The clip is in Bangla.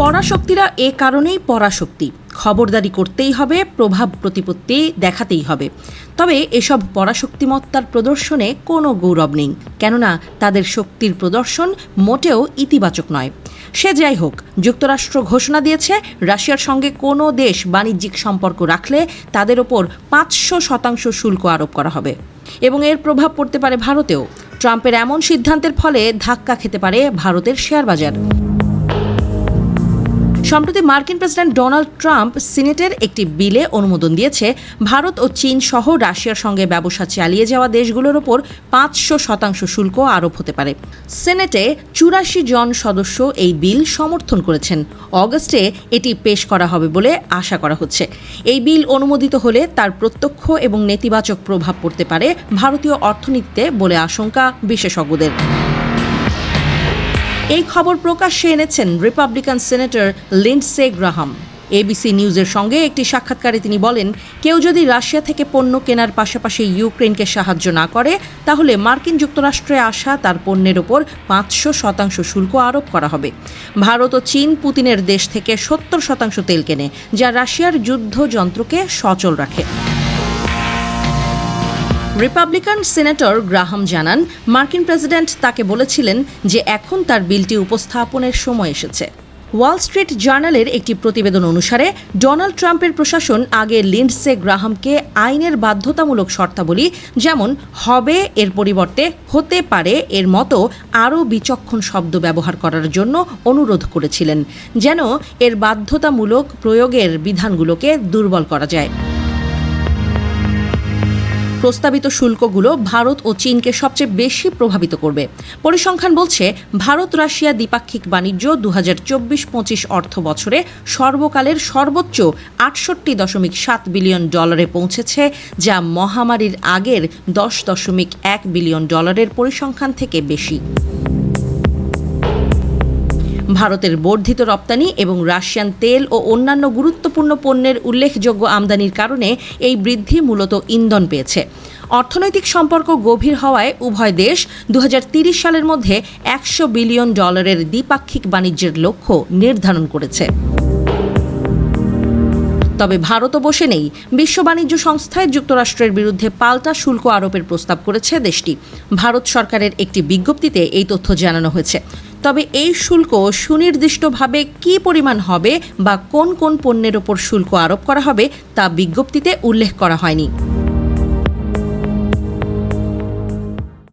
পরাশক্তিরা এ কারণেই পরাশক্তি, খবরদারি করতেই হবে, প্রভাব প্রতিপত্তি দেখাতেই হবে। তবে এসব পরাশক্তিমত্তার প্রদর্শনে কোনো গৌরব নেই, কেননা তাদের শক্তির প্রদর্শন মোটেও ইতিবাচক নয়। সে যাই হোক, যুক্তরাষ্ট্র ঘোষণা দিয়েছে রাশিয়ার সঙ্গে কোনো দেশ বাণিজ্যিক সম্পর্ক রাখলে তাদের ওপর 500% শুল্ক আরোপ করা হবে এবং এর প্রভাব পড়তে পারে ভারতেও। ট্রাম্পের এমন সিদ্ধান্তের ফলে ধাক্কা খেতে পারে ভারতের শেয়ার বাজার। সম্প্রতি মার্কিন প্রেসিডেন্ট ডোনাল্ড ট্রাম্প সিনেটের একটি বিলে অনুমোদন দিয়েছে ভারত ও চীন সহ রাশিয়ার সঙ্গে ব্যবসা চালিয়ে যাওয়া দেশগুলোর ওপর 500% শুল্ক আরোপ হতে পারে। সিনেটে 84 জন সদস্য এই বিল সমর্থন করেছেন। অগস্টে এটি পেশ করা হবে বলে আশা করা হচ্ছে। এই বিল অনুমোদিত হলে তার প্রত্যক্ষ এবং নেতিবাচক প্রভাব পড়তে পারে ভারতীয় অর্থনীতিতে বলে আশঙ্কা বিশেষজ্ঞদের। এই খবর প্রকাশ্যে এনেছেন Republican senator Lindsey Graham. ABC নিউজের সঙ্গে একটি সাক্ষাৎকারে তিনি বলেন, কেউ যদি রাশিয়া থেকে পণ্য কেনার পাশাপাশি ইউক্রেনকে সাহায্য না করে, তাহলে মার্কিন যুক্তরাষ্ট্রে আসা তার পণ্যের ওপর 500% শুল্ক আরোপ করা হবে। ভারত ও চীন পুতিনের দেশ থেকে 70% তেল কেনে, যা রাশিয়ার যুদ্ধযন্ত্রকে সচল রাখে। রিপাবলিকান সেনেটর গ্রাহাম জানান, মার্কিন প্রেসিডেন্ট তাকে বলেছিলেন যে এখন তার বিলটি উপস্থাপনের সময় এসেছে। ওয়াল স্ট্রিট জার্নালের একটি প্রতিবেদন অনুসারে ডোনাল্ড ট্রাম্পের প্রশাসন আগে লিন্ডসে গ্রাহামকে আইনের বাধ্যতামূলক শর্তাবলী, যেমন হবে এর পরিবর্তে হতে পারে এর মতো আরও বিচক্ষণ শব্দ ব্যবহার করার জন্য অনুরোধ করেছিলেন, যেন এর বাধ্যতামূলক প্রয়োগের বিধানগুলোকে দুর্বল করা যায়। প্রস্তাবিত শুল্কগুলো ভারত ও চীনকে সবচেয়ে বেশি প্রভাবিত করবে। পরিসংখ্যান বলছে, ভারত রাশিয়া দ্বিপাক্ষিক বাণিজ্য 2024-25 অর্থ বছরে সর্বকালের সর্বোচ্চ $68.7 বিলিয়ন পৌঁছেছে, যা মহামারীর আগের $10.1 বিলিয়ন পরিসংখ্যান থেকে বেশি। ভারতের বর্ধিত রপ্তানি এবং রাশিয়ান তেল ও অন্যান্য গুরুত্বপূর্ণ পণ্যের উল্লেখযোগ্য আমদানির কারণে এই বৃদ্ধি মূলত ইন্ধন পেয়েছে। অর্থনৈতিক সম্পর্ক গভীর হওয়ায় উভয় দেশ 2030 সালের মধ্যে $100 বিলিয়ন দ্বিপাক্ষিক বাণিজ্যের লক্ষ্য নির্ধারণ করেছে। তবে ভারতও বসে নেই। বিশ্ব বাণিজ্য সংস্থায় যুক্তরাষ্ট্রের বিরুদ্ধে পাল্টা শুল্ক আরোপের প্রস্তাব করেছে দেশটি। ভারত সরকারের একটি বিজ্ঞপ্তিতে এই তথ্য জানানো হয়েছে। তবে এই শুল্ক সুনির্দিষ্টভাবে কী পরিমাণ হবে বা কোন কোন পণ্যের ওপর শুল্ক আরোপ করা হবে তা বিজ্ঞপ্তিতে উল্লেখ করা হয়নি।